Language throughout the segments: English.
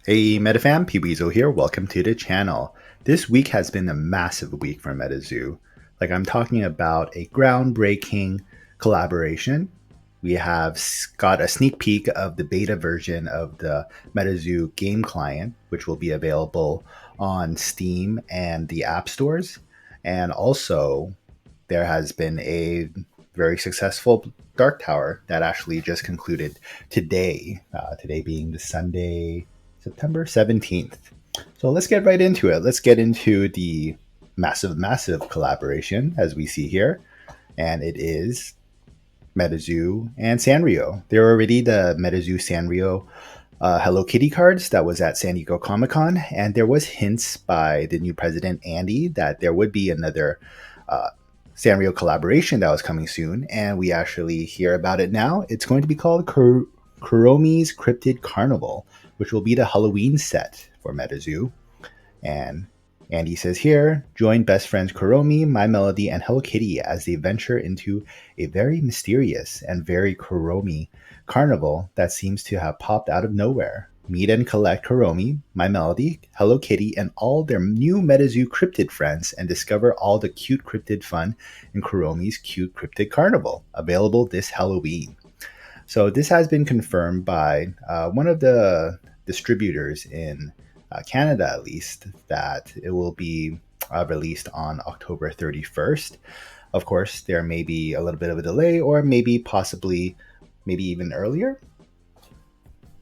Hey Metafam, Weasel here. Welcome to the channel. This week has been a massive week for Metazoo. I'm talking about a groundbreaking collaboration. We have got a sneak peek of the beta version of the Metazoo game client, which will be available on Steam and the app stores. And also, there has been a very successful Dark Tower that actually just concluded today. Today being the Sunday, September 17th. So let's get right into it. Let's get into the massive collaboration as we see here. And it is Metazoo and Sanrio. There are already the Metazoo Sanrio Hello Kitty cards that was at San Diego Comic-Con. And there was hints by the new president, Andy, that there would be another Sanrio collaboration that was coming soon. And we actually hear about it now. It's going to be called Kuromi's Cryptid Carnival, which will be the Halloween set for Metazoo. And Andy says here, join best friends Kuromi, My Melody, and Hello Kitty as they venture into a very mysterious and very Kuromi carnival that seems to have popped out of nowhere. Meet and collect Kuromi, My Melody, Hello Kitty, and all their new Metazoo cryptid friends and discover all the cute cryptid fun in Kuromi's cute cryptid carnival, available this Halloween. So this has been confirmed by one of the distributors in Canada, at least, that it will be released on October 31st. Of course, there may be a little bit of a delay, or maybe even earlier.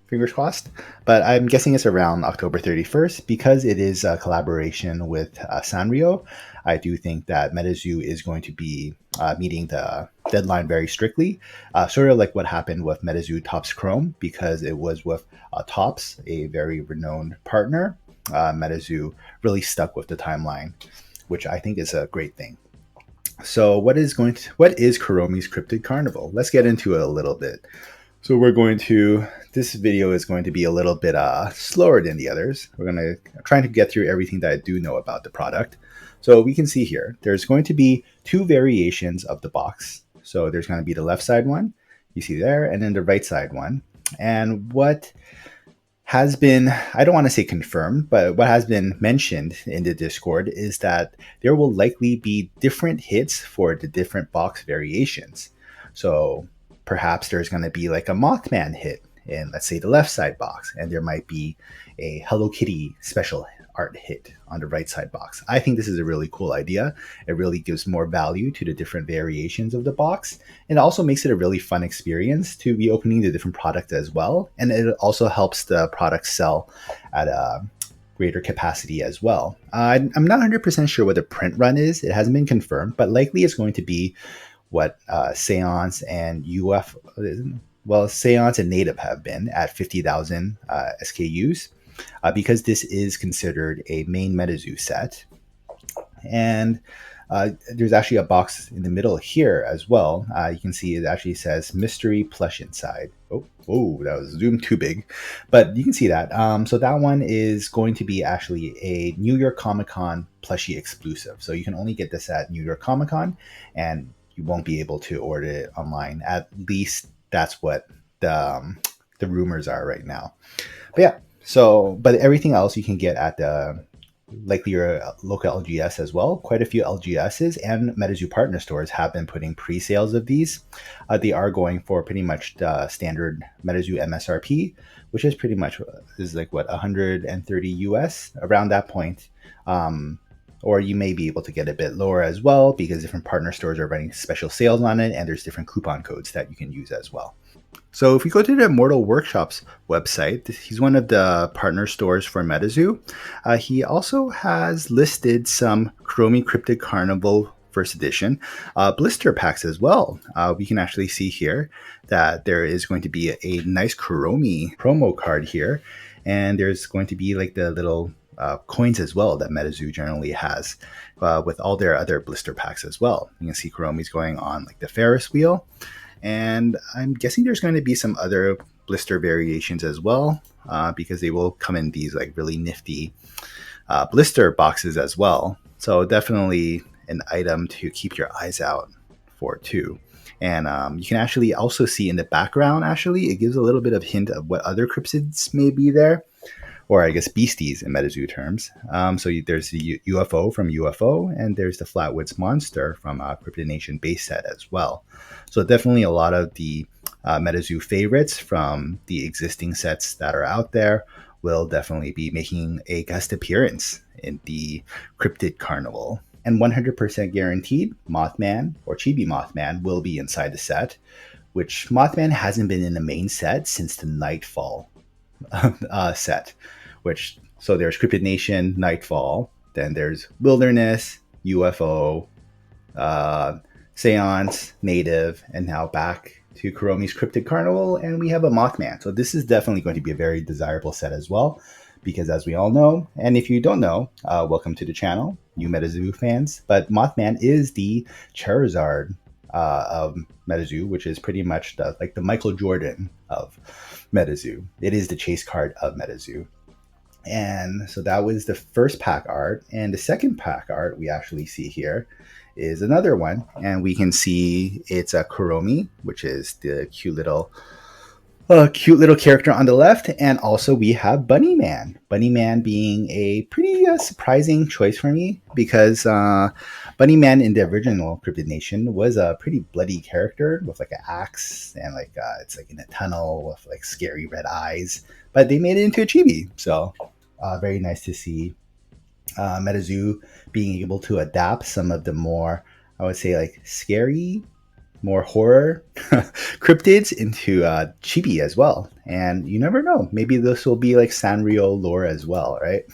Fingers crossed. But I'm guessing it's around October 31st because it is a collaboration with Sanrio. I do think that Metazoo is going to be meeting the deadline very strictly, sort of like what happened with Metazoo Topps Chrome, because it was with Topps, a very renowned partner. Metazoo really stuck with the timeline, which I think is a great thing. So what is Kuromi's Cryptid Carnival? Let's get into it a little bit. So this video is going to be a little bit slower than the others. We're going to try to get through everything that I do know about the product. So we can see here, there's going to be two variations of the box. So there's going to be the left side one, you see there, and then the right side one. And what has been, I don't want to say confirmed, but what has been mentioned in the Discord is that there will likely be different hits for the different box variations. So perhaps there's going to be like a Mothman hit in, let's say, the left side box, and there might be a Hello Kitty special art hit on the right side box. I think this is a really cool idea. It really gives more value to the different variations of the box, and it also makes it a really fun experience to be opening the different products as well. And it also helps the product sell at a greater capacity as well. I'm not 100% sure what the print run is. It hasn't been confirmed, but likely it's going to be what Seance and Seance and Native have been at 50,000 SKUs, because this is considered a main Metazoo set. And there's actually a box in the middle here as well. You can see it actually says mystery plush inside. Oh, that was zoomed too big, but you can see that. So that one is going to be actually a New York Comic Con plushie exclusive. So you can only get this at New York Comic Con, and you won't be able to order it online. At least that's what the rumors are right now. But yeah, but everything else you can get at likely your local LGS as well. Quite a few LGSs and Metazoo partner stores have been putting pre-sales of these. They are going for pretty much the standard Metazoo MSRP, which is pretty much like what, 130 US, around that point. Or you may be able to get a bit lower as well, because different partner stores are running special sales on it, and there's different coupon codes that you can use as well. So if we go to the Immortal Workshop's website, he's one of the partner stores for Metazoo. He also has listed some Kuromi Cryptid Carnival First Edition blister packs as well. We can actually see here that there is going to be a nice Kuromi promo card here, and there's going to be like the little coins as well that Metazoo generally has with all their other blister packs as well. You can see Kuromi's going on like the Ferris wheel, and I'm guessing there's going to be some other blister variations as well, because they will come in these like really nifty blister boxes as well. So definitely an item to keep your eyes out for too. And you can actually also see in the background, actually, it gives a little bit of hint of what other cryptids may be there. or I guess beasties in Metazoo terms. So there's the UFO from UFO, and there's the Flatwoods Monster from Cryptid Nation base set as well. So definitely a lot of the Metazoo favorites from the existing sets that are out there will definitely be making a guest appearance in the Cryptid Carnival. And 100% guaranteed, Mothman or Chibi Mothman will be inside the set, which Mothman hasn't been in the main set since the Nightfall set. So there's Cryptid Nation, Nightfall, then there's Wilderness, UFO, Seance, Native, and now back to Kuromi's Cryptid Carnival, and we have a Mothman. So this is definitely going to be a very desirable set as well, because as we all know, and if you don't know, welcome to the channel, new Metazoo fans, but Mothman is the Charizard of Metazoo, which is pretty much like the Michael Jordan of Metazoo. It is the chase card of Metazoo. And so that was the first pack art. And the second pack art we actually see here is another one. And we can see it's a Kuromi, which is the cute little character on the left. And also we have Bunny Man. Bunny Man being a pretty surprising choice for me, because Bunny Man in the original Cryptid Nation was a pretty bloody character with like an axe, and like it's like in a tunnel with like scary red eyes. But they made it into a chibi. So very nice to see Metazoo being able to adapt some of the more, I would say, like scary, more horror cryptids into chibi as well. And you never know, maybe this will be like Sanrio lore as well, right?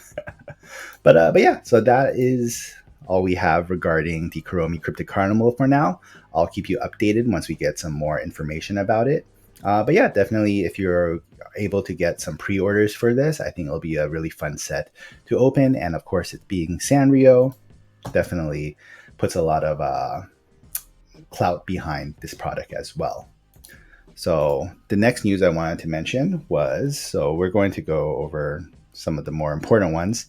but yeah, so that is all we have regarding the Kuromi Cryptid Carnival for now. I'll keep you updated once we get some more information about it. But yeah, definitely if you're able to get some pre-orders for this, I think it'll be a really fun set to open. And of course, it being Sanrio definitely puts a lot of clout behind this product as well. So the next news I wanted to mention was, so we're going to go over some of the more important ones,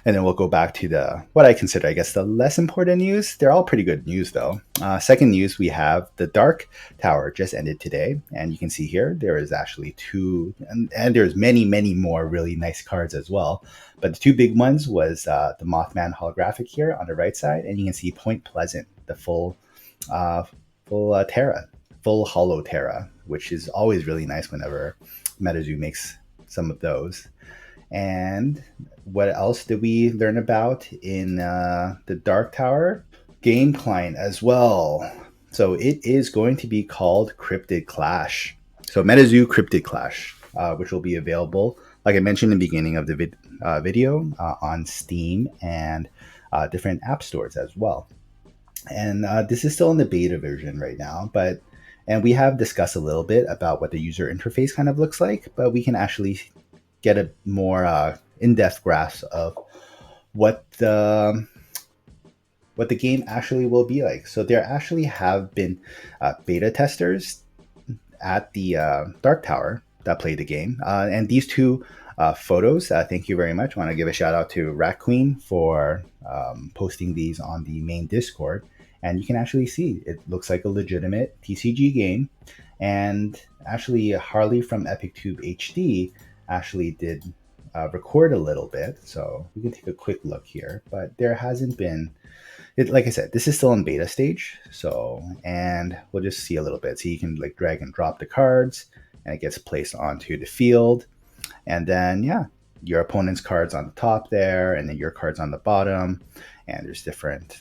and then we'll go back to what I consider, I guess, the less important news. They're all pretty good news though. Second news, we have the Dark Tower just ended today, and you can see here there is actually two, and there's many more really nice cards as well. But the two big ones was the Mothman holographic here on the right side, and you can see Point Pleasant, the full Terra, full hollow Terra, which is always really nice whenever Metazoo makes some of those. And what else did we learn about in the Dark Tower? Game client as well. So it is going to be called Cryptid Clash. So Metazoo Cryptid Clash, which will be available, like I mentioned in the beginning of the video, on Steam and different app stores as well. And this is still in the beta version right now, and we have discussed a little bit about what the user interface kind of looks like, but we can actually get a more in-depth grasp of what the game actually will be like. So there actually have been beta testers at the Dark Tower that played the game, and these two photos, thank you very much. I want to give a shout out to Rat Queen for posting these on the main Discord, and you can actually see it looks like a legitimate TCG game. And actually Harley from EpicTubeHD actually did record a little bit, so we can take a quick look here. But there hasn't been, like I said, this is still in beta stage, so, and we'll just see a little bit. So you can like drag and drop the cards, and it gets placed onto the field, and then yeah, your opponent's cards on the top there, and then your cards on the bottom, and there's different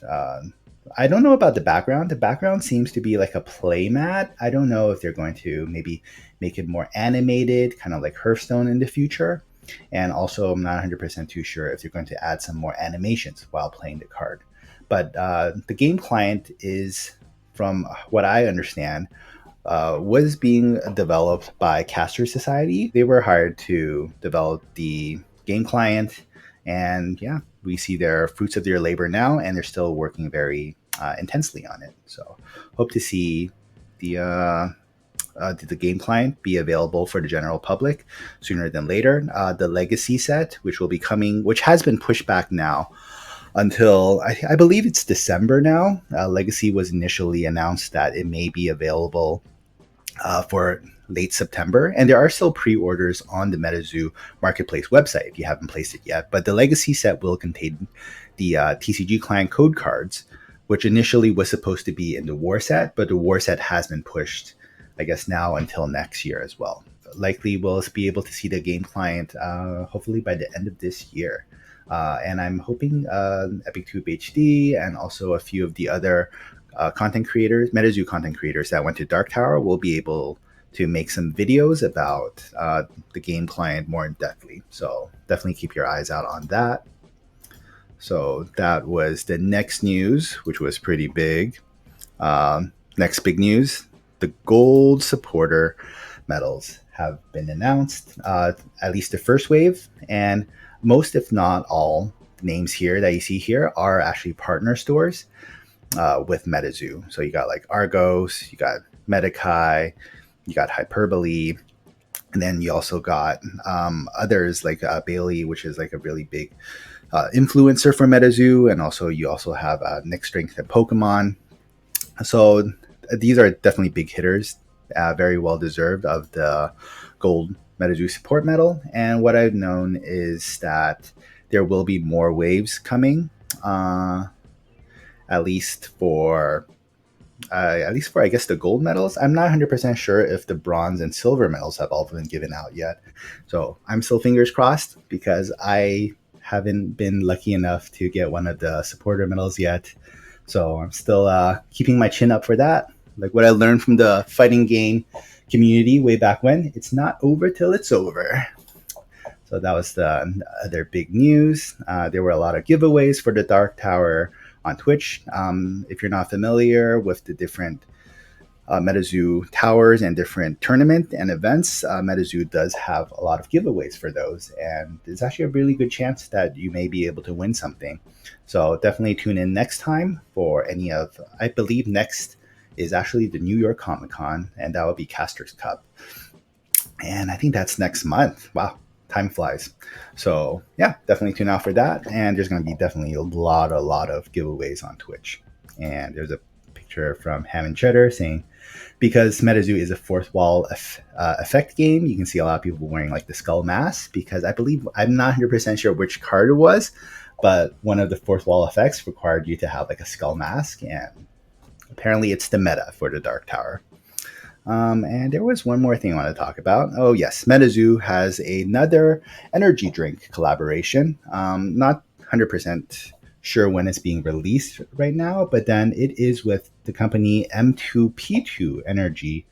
I don't know about the background. The background seems to be like a play mat. I don't know if they're going to maybe make it more animated, kind of like Hearthstone in the future. And also, I'm not 100% too sure if they're going to add some more animations while playing the card. But the game client is, from what I understand, was being developed by Caster Society. They were hired to develop the game client, and yeah, we see their fruits of their labor now, and they're still working very intensely on it. So hope to see the game client be available for the general public sooner than later. The Legacy set, which will be coming, which has been pushed back now until I believe it's December now. Legacy was initially announced that it may be available for late September, and there are still pre-orders on the Metazoo Marketplace website if you haven't placed it yet. But the Legacy set will contain the TCG Client code cards, which initially was supposed to be in the War set, but the War set has been pushed, I guess, now until next year as well. Likely we'll be able to see the game client hopefully by the end of this year. And I'm hoping EpicTubeHD and also a few of the other content creators, Metazoo content creators that went to Dark Tower will be able to make some videos about the game client more in depthly. So definitely keep your eyes out on that. So that was the next news, which was pretty big. Next big news, the gold supporter medals have been announced, at least the first wave. And most, if not all, names here that you see here are actually partner stores with Metazoo. So you got like Argos, you got Metakai, you got Hyperbole, and then you also got others like Bailey, which is like a really big influencer for Metazoo, and also you also have Nick Strength and Pokemon. So these are definitely big hitters, very well deserved of the gold Metazoo support medal. And what I've known is that there will be more waves coming, at least for I guess the gold medals. I'm not 100% sure if the bronze and silver medals have all been given out yet. So I'm still fingers crossed because I haven't been lucky enough to get one of the supporter medals yet. So I'm still keeping my chin up for that. Like what I learned from the fighting game community way back when, it's not over till it's over. So that was the other big news. There were a lot of giveaways for the Dark Tower on Twitch. If you're not familiar with the different Metazoo towers and different tournament and events, Metazoo does have a lot of giveaways for those, and there's actually a really good chance that you may be able to win something. So definitely tune in next time for any of, I believe next is actually the New York Comic Con, and that will be Caster's Cup. And I think that's next month. Wow, time flies. So yeah, definitely tune out for that. And there's going to be definitely a lot of giveaways on Twitch. And there's a picture from Ham and Cheddar saying, because Metazoo is a fourth wall effect game, you can see a lot of people wearing like the skull mask, because I believe, I'm not 100% sure which card it was, but one of the fourth wall effects required you to have like a skull mask, and apparently it's the meta for the Dark Tower. And there was one more thing I want to talk about. Oh yes, Metazoo has another energy drink collaboration. Not 100% sure when it's being released right now, but then it is with the company M2P2 Energy.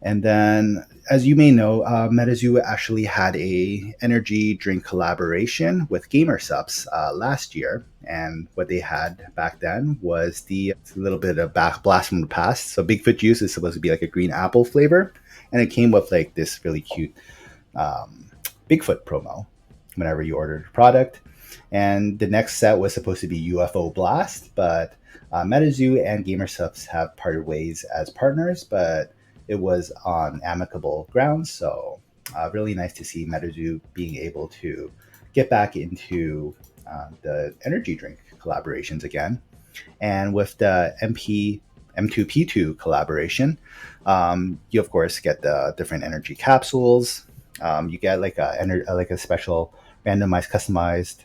And then, as you may know, Metazoo actually had a energy drink collaboration with GamerSupps last year. And what they had back then was a little bit of blast from the past. So Bigfoot Juice is supposed to be like a green apple flavor. And it came with like this really cute Bigfoot promo whenever you ordered a product. And the next set was supposed to be UFO Blast, but Metazoo and GamerSupps have parted ways as partners, but it was on amicable grounds. So really nice to see Metazoo being able to get back into the energy drink collaborations again. And with the M2P2 collaboration, you of course get the different energy capsules. You get like a special randomized, customized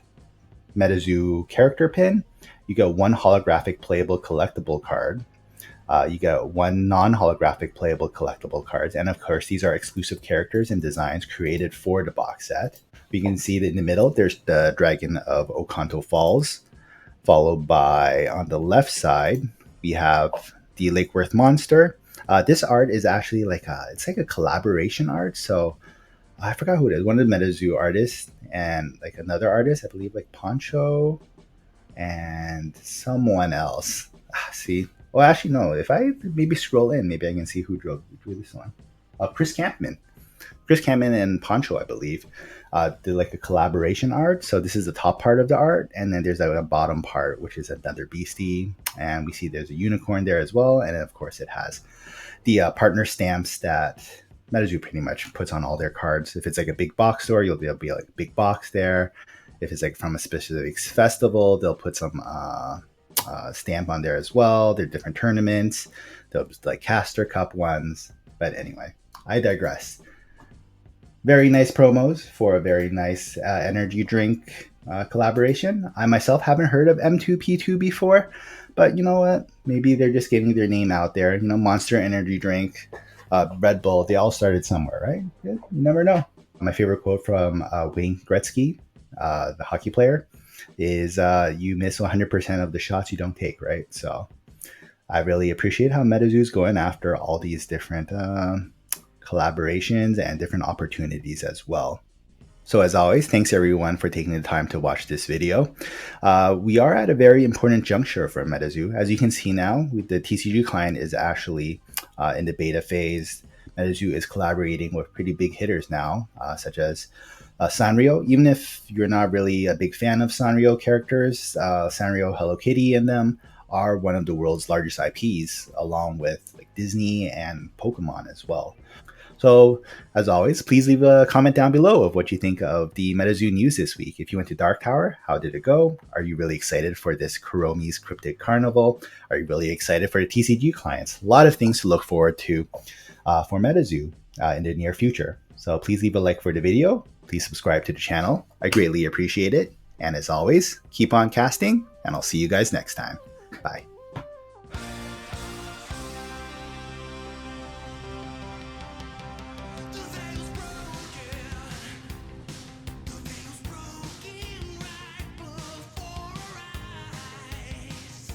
Metazoo character pin. You get one holographic playable collectible card. You get one non-holographic playable collectible cards. And of course, these are exclusive characters and designs created for the box set. We can see that in the middle, there's the Dragon of Okanto Falls, followed by, on the left side, we have the Lake Worth Monster. This art is actually it's like a collaboration art. So I forgot who it is. One of the Metazoo artists and like another artist, I believe like Poncho and someone else. See? Well, actually, no. If I maybe scroll in, maybe I can see who drew this one. Chris Campman. Chris Campman and Poncho, I believe, did like a collaboration art. So this is the top part of the art. And then there's like a bottom part, which is another beastie. And we see there's a unicorn there as well. And then, of course, it has the partner stamps that Metazoo pretty much puts on all their cards. If it's like a big box store, you'll be able to be like a big box there. If it's like from a specific festival, they'll put some stamp on there as well. There are different tournaments. Those like Caster Cup ones. But anyway, I digress. Very nice promos for a very nice energy drink collaboration. I myself haven't heard of M2P2 before, but you know what? Maybe they're just getting their name out there. You know, Monster Energy Drink, Red Bull, they all started somewhere, right? You never know. My favorite quote from Wayne Gretzky, the hockey player, is you miss 100% of the shots you don't take, right? So I really appreciate how Metazoo is going after all these different collaborations and different opportunities as well. So as always, thanks everyone for taking the time to watch this video. We are at a very important juncture for Metazoo. As you can see now, the TCG client is actually in the beta phase. Metazoo is collaborating with pretty big hitters now, such as Sanrio. Even if you're not really a big fan of Sanrio characters, Sanrio, Hello Kitty, and them are one of the world's largest IPs, along with like Disney and Pokemon as well. So, as always, please leave a comment down below of what you think of the Metazoo news this week. If you went to Dark Tower, how did it go? Are you really excited for this Kuromi's Cryptid Carnival? Are you really excited for the TCG clients? A lot of things to look forward to for Metazoo in the near future. So please leave a like for the video. Please subscribe to the channel. I greatly appreciate it. And as always, keep on casting, and I'll see you guys next time. Bye.